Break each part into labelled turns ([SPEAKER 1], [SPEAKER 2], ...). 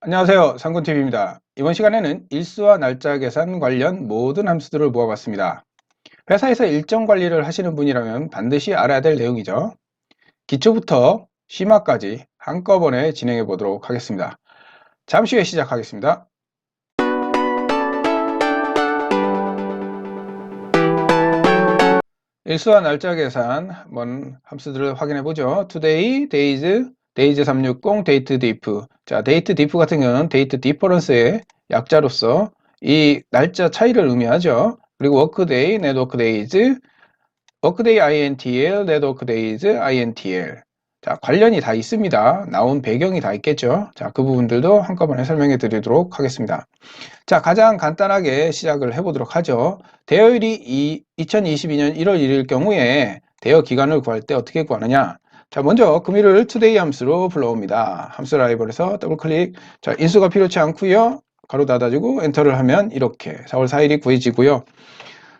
[SPEAKER 1] 안녕하세요. 상군TV입니다. 이번 시간에는 일수와 날짜 계산 관련 모든 함수들을 모아봤습니다. 회사에서 일정 관리를 하시는 분이라면 반드시 알아야 될 내용이죠. 기초부터 심화까지 한꺼번에 진행해 보도록 하겠습니다. 잠시 후에 시작하겠습니다. 일수와 날짜 계산 한번 함수들을 확인해 보죠. today, days, days 360, date diff. 자, date diff 같은 경우는 date difference의 약자로서 이 날짜 차이를 의미하죠. 그리고 workday, network days, workday intl, network days intl. 자, 관련이 다 있습니다. 나온 배경이 다 있겠죠. 자, 그 부분들도 한꺼번에 설명해 드리도록 하겠습니다. 자, 가장 간단하게 시작을 해보도록 하죠. 대여일이 2022년 1월 1일 경우에 대여 기간을 구할 때 어떻게 구하느냐. 자, 먼저 금일을 today 함수로 불러옵니다. 함수 라이벌에서 더블 클릭. 자, 인수가 필요치 않고요. 가로 닫아주고 엔터를 하면 이렇게 4월 4일이 구해지고요.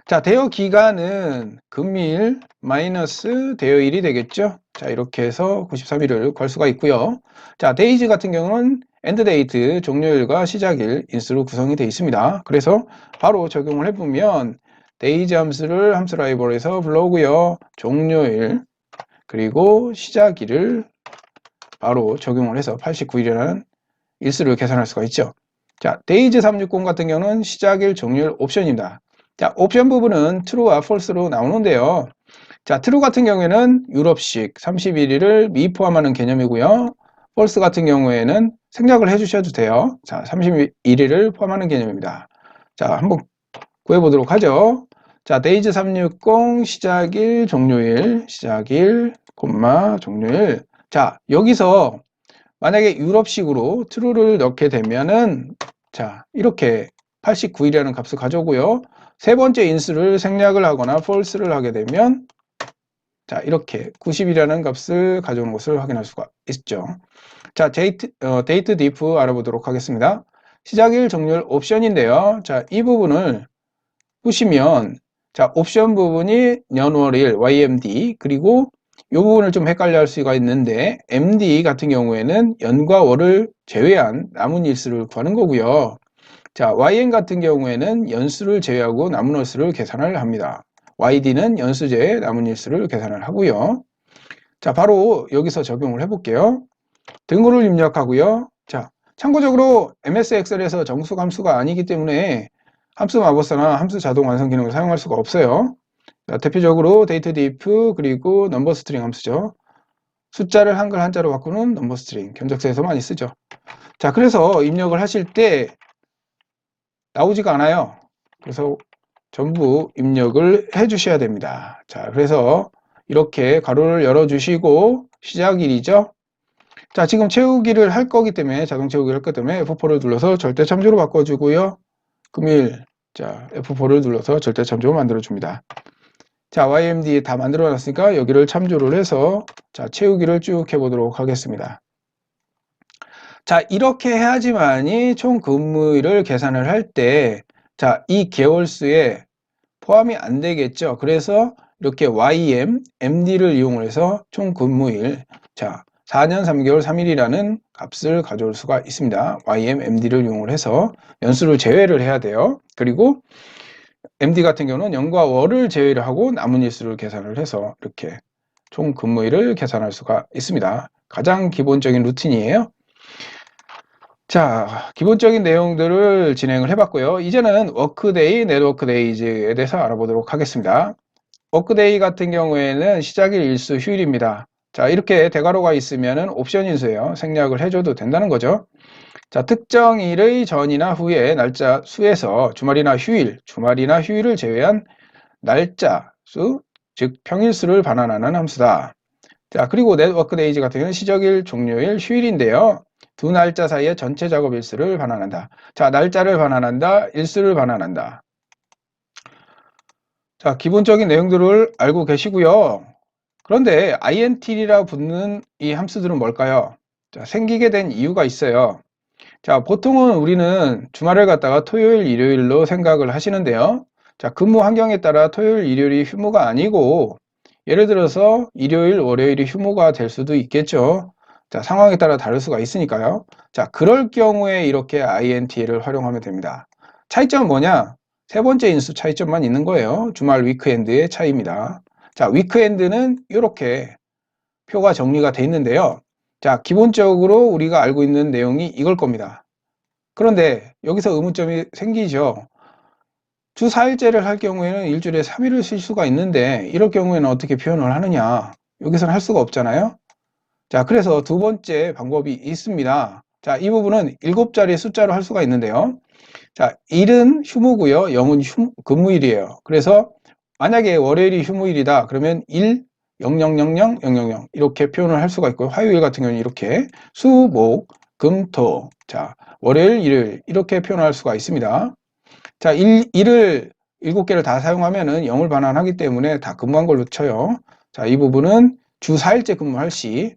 [SPEAKER 1] 자, 대여 기간은 금일 마이너스 대여일이 되겠죠. 자, 이렇게 해서 93일을 구할 수가 있고요. 자, 데이즈 같은 경우는 엔드 데이트 종료일과 시작일 인수로 구성이 되어 있습니다. 그래서 바로 적용을 해보면 데이즈 함수를 함수 라이벌에서 불러오고요. 종료일 그리고 시작일을 바로 적용을 해서 89일이라는 일수를 계산할 수가 있죠. 자, 데이즈 360 같은 경우는 시작일 종료일 옵션입니다. 자, 옵션 부분은 true와 false로 나오는데요. 자, true 같은 경우에는 유럽식 31일을 미포함하는 개념이고요. false 같은 경우에는 생략을 해주셔도 돼요. 자, 31일을 포함하는 개념입니다. 자, 한번 구해보도록 하죠. 자, days 360 시작일, 종료일, 시작일, 종료일. 자, 여기서 만약에 유럽식으로 true를 넣게 되면은 자, 이렇게 89일이라는 값을 가져오고요. 세 번째 인수를 생략을 하거나 false를 하게 되면 자, 이렇게 90이라는 값을 가져오는 것을 확인할 수가 있죠. 자, date diff 알아보도록 하겠습니다. 시작일 종료일 옵션인데요. 자, 이 부분을 보시면 자, 옵션 부분이 년월일 YMD 그리고 이 부분을 좀 헷갈려 할 수가 있는데 MD 같은 경우에는 연과 월을 제외한 남은 일수를 구하는 거고요. 자, YN 같은 경우에는 연수를 제외하고 남은 월수를 계산을 합니다. YD는 연수 제외 남은 일수를 계산을 하고요. 자, 바로 여기서 적용을 해볼게요. 등호를 입력하고요. 자, 참고적으로 MS 엑셀에서 정수 함수가 아니기 때문에 함수 마법사나 함수 자동 완성 기능을 사용할 수가 없어요. 자, 대표적으로 date diff 그리고 넘버 스트링 함수죠. 숫자를 한글 한자로 바꾸는 넘버 스트링 견적서에서 많이 쓰죠. 자, 그래서 입력을 하실 때 나오지가 않아요. 그래서 전부 입력을 해 주셔야 됩니다. 자, 그래서 이렇게 가로를 열어 주시고 시작일이죠. 자, 지금 채우기를 할 거기 때문에 자동 채우기를 할 거기 때문에 F4를 눌러서 절대 참조로 바꿔주고요. 금일 자 F4를 눌러서 절대 참조로 만들어 줍니다. 자, YMD 다 만들어 놨으니까 여기를 참조를 해서 자, 채우기를 쭉 해보도록 하겠습니다. 자, 이렇게 해야지만이 총 근무일을 계산을 할 때 자, 이 개월수에 포함이 안 되겠죠. 그래서 이렇게 YM, MD를 이용해서 총 근무일 자, 4년 3개월 3일이라는 값을 가져올 수가 있습니다. YM, MD를 이용을 해서 연수를 제외를 해야 돼요. 그리고 MD 같은 경우는 연과 월을 제외를 하고 남은 일수를 계산을 해서 이렇게 총 근무일을 계산할 수가 있습니다. 가장 기본적인 루틴이에요. 자, 기본적인 내용들을 진행을 해봤고요. 이제는 워크데이, 네트워크 데이즈에 대해서 알아보도록 하겠습니다. 워크데이 같은 경우에는 시작일 일수 휴일입니다. 자, 이렇게 대괄호가 있으면 옵션 인수예요. 생략을 해줘도 된다는 거죠. 자, 특정 일의 전이나 후에 날짜 수에서 주말이나 휴일을 제외한 날짜 수, 즉 평일수를 반환하는 함수다. 자, 그리고 네트워크 데이즈 같은 경우는 시작일, 종료일, 휴일인데요. 두 날짜 사이의 전체 작업 일수를 반환한다. 자, 날짜를 반환한다, 일수를 반환한다. 자, 기본적인 내용들을 알고 계시고요. 그런데 int라 붙는 이 함수들은 뭘까요? 자, 생기게 된 이유가 있어요. 자, 보통은 우리는 주말을 갖다가 토요일, 일요일로 생각을 하시는데요. 자, 근무 환경에 따라 토요일, 일요일이 휴무가 아니고 예를 들어서 일요일, 월요일이 휴무가 될 수도 있겠죠. 자, 상황에 따라 다를 수가 있으니까요. 자, 그럴 경우에 이렇게 int를 활용하면 됩니다. 차이점은 뭐냐? 세 번째 인수 차이점만 있는 거예요. 주말 위크엔드의 차이입니다. 자, 위크엔드는 이렇게 표가 정리가 돼 있는데요. 자, 기본적으로 우리가 알고 있는 내용이 이걸 겁니다. 그런데 여기서 의문점이 생기죠. 주 4일제를 할 경우에는 일주일에 3일을 쉴 수가 있는데 이럴 경우에는 어떻게 표현을 하느냐? 여기서는 할 수가 없잖아요. 자, 그래서 두 번째 방법이 있습니다. 자, 이 부분은 7자리 숫자로 할 수가 있는데요. 자, 1은 휴무고요. 0은 근무일이에요. 그래서 만약에 월요일이 휴무일이다. 그러면 1, 0, 0, 0, 0, 0, 0, 0 이렇게 표현을 할 수가 있고요. 화요일 같은 경우는 이렇게 수, 목, 금, 토. 자, 월요일, 일요일 이렇게 표현할 수가 있습니다. 자, 1을 7개를 다 사용하면은 0을 반환하기 때문에 다 근무한 걸로 쳐요. 자, 이 부분은 주 4일째 근무할 시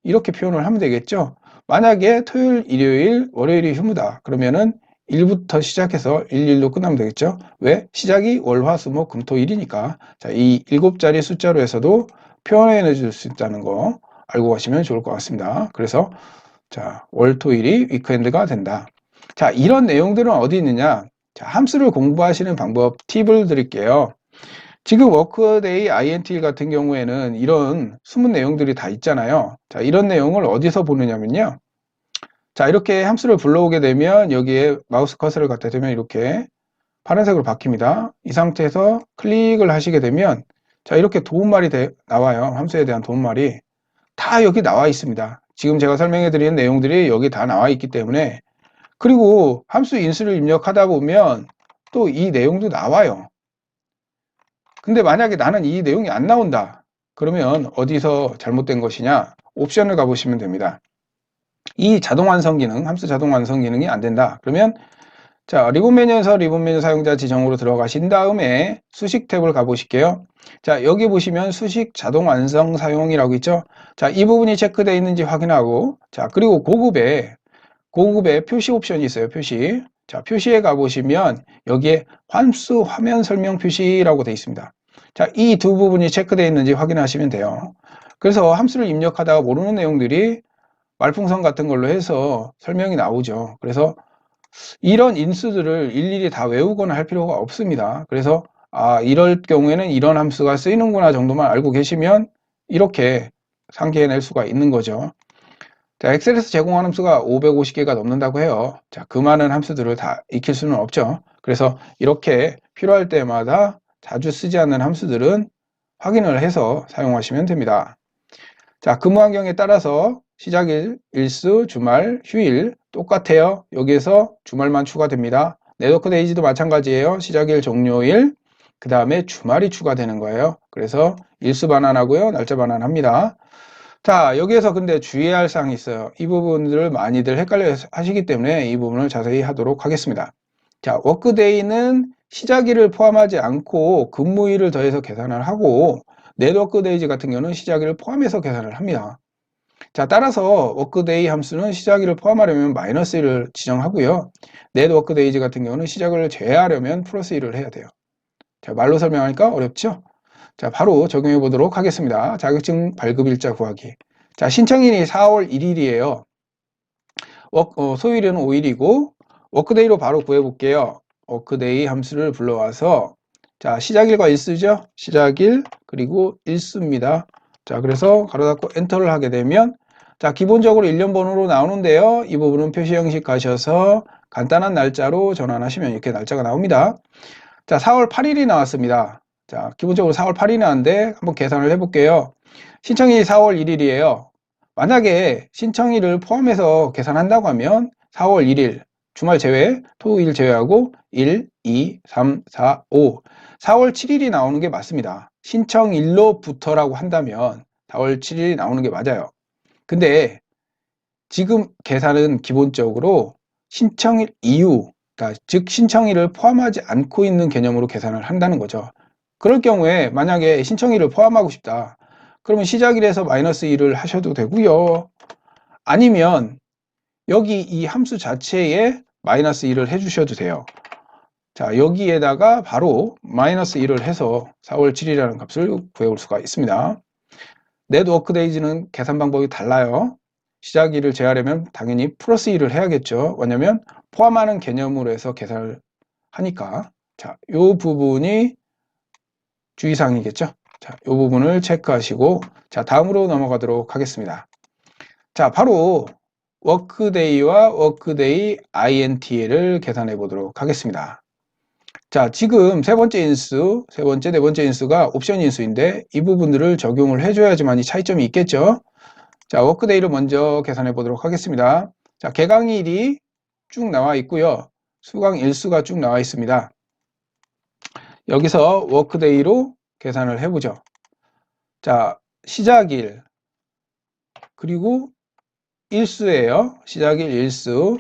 [SPEAKER 1] 이렇게 표현을 하면 되겠죠. 만약에 토요일, 일요일, 월요일이 휴무다. 그러면은 1부터 시작해서 11로 끝나면 되겠죠. 왜? 시작이 월, 화, 수, 목, 금, 토, 일이니까. 자, 이 7자리 숫자로 해서도 표현해 줄 수 있다는 거 알고 가시면 좋을 것 같습니다. 그래서 자, 월, 토, 일이 위크엔드가 된다. 자, 이런 내용들은 어디 있느냐? 자, 함수를 공부하시는 방법 팁을 드릴게요. 지금 워크데이 INT 같은 경우에는 이런 숨은 내용들이 다 있잖아요. 자, 이런 내용을 어디서 보느냐면요. 자, 이렇게 함수를 불러오게 되면 여기에 마우스 커서를 갖다 대면 이렇게 파란색으로 바뀝니다. 이 상태에서 클릭을 하시게 되면 자, 이렇게 도움말이 나와요. 함수에 대한 도움말이 다 여기 나와 있습니다. 지금 제가 설명해 드린 내용들이 여기 다 나와 있기 때문에 그리고 함수 인수를 입력하다 보면 또 이 내용도 나와요. 근데 만약에 나는 이 내용이 안 나온다. 그러면 어디서 잘못된 것이냐? 옵션을 가보시면 됩니다. 이 자동 완성 기능, 함수 자동 완성 기능이 안 된다. 그러면 자, 리본 메뉴에서 리본 메뉴 사용자 지정으로 들어가신 다음에 수식 탭을 가보실게요. 자, 여기 보시면 수식 자동 완성 사용이라고 있죠. 자, 이 부분이 체크되어 있는지 확인하고 자, 그리고 고급의 표시 옵션이 있어요. 표시. 자, 표시에 가보시면 여기에 함수 화면 설명 표시라고 되어 있습니다. 자, 이 두 부분이 체크되어 있는지 확인하시면 돼요. 그래서 함수를 입력하다가 모르는 내용들이 말풍선 같은 걸로 해서 설명이 나오죠. 그래서 이런 인수들을 일일이 다 외우거나 할 필요가 없습니다. 그래서 이럴 경우에는 이런 함수가 쓰이는구나 정도만 알고 계시면 이렇게 상기해낼 수가 있는 거죠. 자, 엑셀에서 제공하는 함수가 550개가 넘는다고 해요. 자, 그 많은 함수들을 다 익힐 수는 없죠. 그래서 이렇게 필요할 때마다 자주 쓰지 않는 함수들은 확인을 해서 사용하시면 됩니다. 자, 근무 환경에 따라서 시작일, 일수, 주말, 휴일 똑같아요. 여기에서 주말만 추가됩니다. 네트워크 데이지도 마찬가지예요. 시작일, 종료일, 그 다음에 주말이 추가되는 거예요. 그래서 일수 반환하고요. 날짜 반환합니다. 자, 여기에서 근데 주의해야 할 사항이 있어요. 이 부분들을 많이들 헷갈려 하시기 때문에 이 부분을 자세히 하도록 하겠습니다. 자, 워크데이는 시작일을 포함하지 않고 근무일을 더해서 계산을 하고 네트워크데이즈 같은 경우는 시작일을 포함해서 계산을 합니다. 자, 따라서 워크데이 함수는 시작일을 포함하려면 마이너스 1을 지정하고요. 네트워크데이즈 같은 경우는 시작을 제외하려면 플러스 1을 해야 돼요. 자, 말로 설명하니까 어렵죠? 자, 바로 적용해 보도록 하겠습니다. 자격증 발급일자 구하기. 자, 신청일이 4월 1일이에요. 소일은 5일이고, 워크데이로 바로 구해 볼게요. 워크데이 함수를 불러와서, 자, 시작일과 일수죠? 시작일, 그리고 일수입니다. 자, 그래서 가로 닫고 엔터를 하게 되면, 자, 기본적으로 1년 번호로 나오는데요. 이 부분은 표시 형식 가셔서 간단한 날짜로 전환하시면 이렇게 날짜가 나옵니다. 자, 4월 8일이 나왔습니다. 자, 기본적으로 4월 8일이 나왔는데 한번 계산을 해볼게요. 신청일이 4월 1일이에요. 만약에 신청일을 포함해서 계산한다고 하면 4월 1일, 주말 제외, 토일 제외하고 1, 2, 3, 4, 5, 4월 7일이 나오는 게 맞습니다. 신청일로부터라고 한다면 4월 7일이 나오는 게 맞아요. 근데 지금 계산은 기본적으로 신청일 이후, 그러니까 즉 신청일을 포함하지 않고 있는 개념으로 계산을 한다는 거죠. 그럴 경우에 만약에 신청일을 포함하고 싶다. 그러면 시작일에서 마이너스 1을 하셔도 되고요. 아니면 여기 이 함수 자체에 마이너스 1을 해주셔도 돼요. 자, 여기에다가 바로 마이너스 1을 해서 4월 7일이라는 값을 구해올 수가 있습니다. 네트워크데이즈는 계산 방법이 달라요. 시작일을 제하려면 당연히 플러스 1을 해야겠죠. 왜냐면 포함하는 개념으로 해서 계산을 하니까. 자, 요 부분이 주의사항이겠죠. 자, 요 부분을 체크하시고, 자, 다음으로 넘어가도록 하겠습니다. 자, 바로 워크데이와 워크데이 INTL을 계산해 보도록 하겠습니다. 자, 지금 세 번째 인수, 세 번째, 네 번째 인수가 옵션 인수인데 이 부분들을 적용을 해줘야지만 이 차이점이 있겠죠. 자, 워크데이를 먼저 계산해 보도록 하겠습니다. 자, 개강일이 쭉 나와 있고요. 수강 일수가 쭉 나와 있습니다. 여기서 워크데이로 계산을 해보죠. 자, 시작일 그리고 일수예요. 시작일 일수.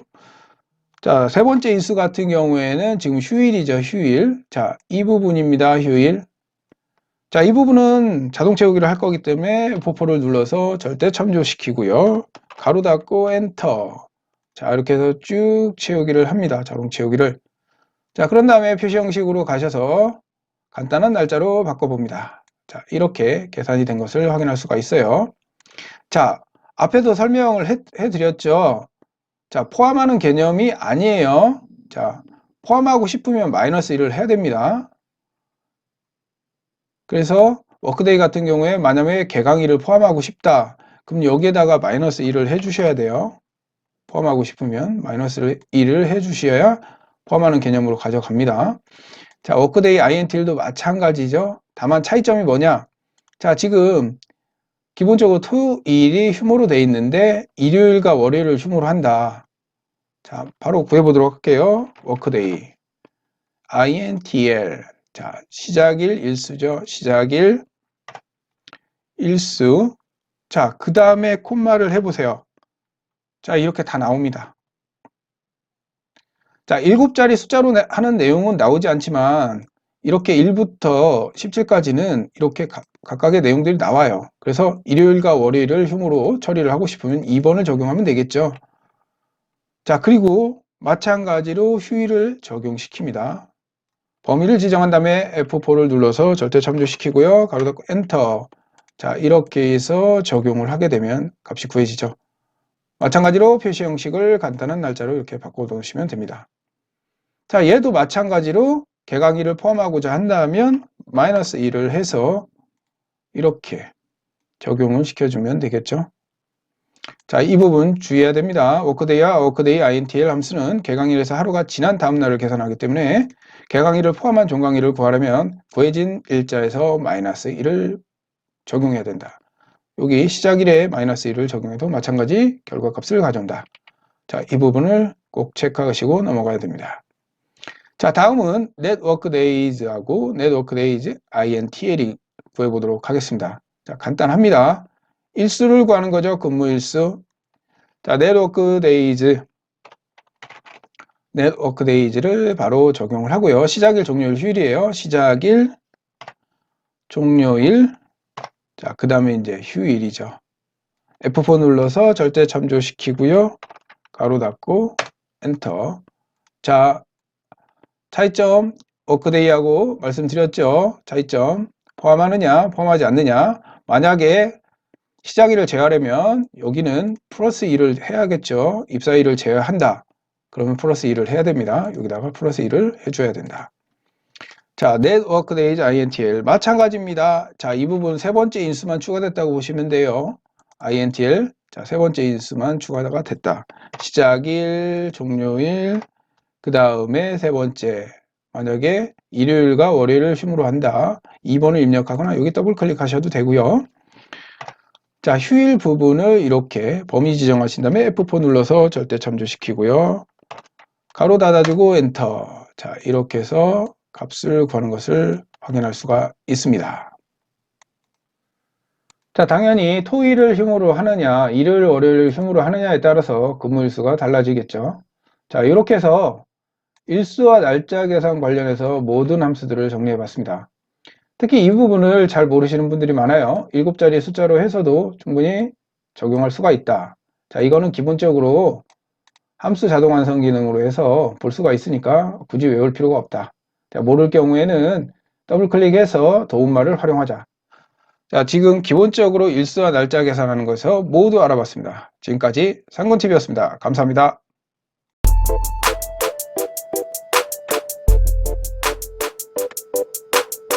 [SPEAKER 1] 자, 세 번째 인수 같은 경우에는 지금 휴일이죠. 휴일. 자, 이 부분입니다. 휴일. 자, 이 부분은 자동 채우기를 할 거기 때문에 F4를 눌러서 절대 참조시키고요. 가로 닫고 엔터. 자, 이렇게 해서 쭉 채우기를 합니다. 자동 채우기를. 자, 그런 다음에 표시 형식으로 가셔서 간단한 날짜로 바꿔봅니다. 자, 이렇게 계산이 된 것을 확인할 수가 있어요. 자, 앞에도 설명을 해드렸죠. 자, 포함하는 개념이 아니에요. 자, 포함하고 싶으면 마이너스 1을 해야 됩니다. 그래서 워크데이 같은 경우에 만약에 개강일을 포함하고 싶다. 그럼 여기에다가 마이너스 1을 해주셔야 돼요. 포함하고 싶으면 마이너스 1을 해주셔야 포함하는 개념으로 가져갑니다. 자, 워크데이 INTL도 마찬가지죠. 다만 차이점이 뭐냐? 자, 지금 기본적으로 토일이 휴무로 돼 있는데 일요일과 월요일을 휴무로 한다. 자, 바로 구해보도록 할게요. 워크데이 INTL. 자, 시작일 일수죠. 시작일 일수. 자, 그 다음에 콤마를 해보세요. 자, 이렇게 다 나옵니다. 자, 7자리 숫자로 하는 내용은 나오지 않지만 이렇게 1부터 17까지는 이렇게 각각의 내용들이 나와요. 그래서 일요일과 월요일을 휴무로 처리를 하고 싶으면 2번을 적용하면 되겠죠. 자, 그리고 마찬가지로 휴일을 적용시킵니다. 범위를 지정한 다음에 F4를 눌러서 절대 참조시키고요. 가로 닫고 엔터. 자, 이렇게 해서 적용을 하게 되면 값이 구해지죠. 마찬가지로 표시 형식을 간단한 날짜로 이렇게 바꿔 놓으시면 됩니다. 자, 얘도 마찬가지로 개강일을 포함하고자 한다면 마이너스 1을 해서 이렇게 적용을 시켜주면 되겠죠. 자, 이 부분 주의해야 됩니다. 워크데이와 워크데이 INTL 함수는 개강일에서 하루가 지난 다음 날을 계산하기 때문에 개강일을 포함한 종강일을 구하려면 구해진 일자에서 마이너스 1을 적용해야 된다. 여기 시작일에 마이너스 1을 적용해도 마찬가지 결과값을 가져온다. 자, 이 부분을 꼭 체크하시고 넘어가야 됩니다. 자, 다음은 networkdays하고 networkdays INTL이 구해보도록 하겠습니다. 자, 간단합니다. 일수를 구하는 거죠. 근무 일수. 자, networkdays를 바로 적용을 하고요. 시작일, 종료일, 휴일이에요. 시작일, 종료일. 자, 그 다음에 이제 휴일이죠. F4 눌러서 절대 참조시키고요. 가로 닫고 엔터. 자, 차이점 워크데이하고 말씀드렸죠. 차이점 포함하느냐 포함하지 않느냐. 만약에 시작일을 제하려면 여기는 플러스 1을 해야겠죠. 입사일을 제외한다. 그러면 플러스 1을 해야 됩니다. 여기다가 플러스 1을 해줘야 된다. 자, networkdays INTL 마찬가지입니다. 자, 이 부분 세 번째 인수만 추가됐다고 보시면 돼요. INTL 자, 세 번째 인수만 추가가 됐다. 시작일, 종료일, 그 다음에 세 번째 만약에 일요일과 월요일을 휴무로 한다. 2번을 입력하거나 여기 더블 클릭하셔도 되고요. 자, 휴일 부분을 이렇게 범위 지정하신 다음에 F4 눌러서 절대 참조시키고요. 가로 닫아주고 엔터. 자, 이렇게 해서 값을 구하는 것을 확인할 수가 있습니다. 자, 당연히 토일을 휴무로 하느냐, 일요일, 월요일을 휴무로 하느냐에 따라서 근무 일수가 달라지겠죠. 자, 이렇게 해서 일수와 날짜 계산 관련해서 모든 함수들을 정리해 봤습니다. 특히 이 부분을 잘 모르시는 분들이 많아요. 7자리 숫자로 해서도 충분히 적용할 수가 있다. 자, 이거는 기본적으로 함수 자동 완성 기능으로 해서 볼 수가 있으니까 굳이 외울 필요가 없다. 자, 모를 경우에는 더블 클릭해서 도움말을 활용하자. 자, 지금 기본적으로 일수와 날짜 계산하는 것에서 모두 알아봤습니다. 지금까지 상군TV였습니다. 감사합니다.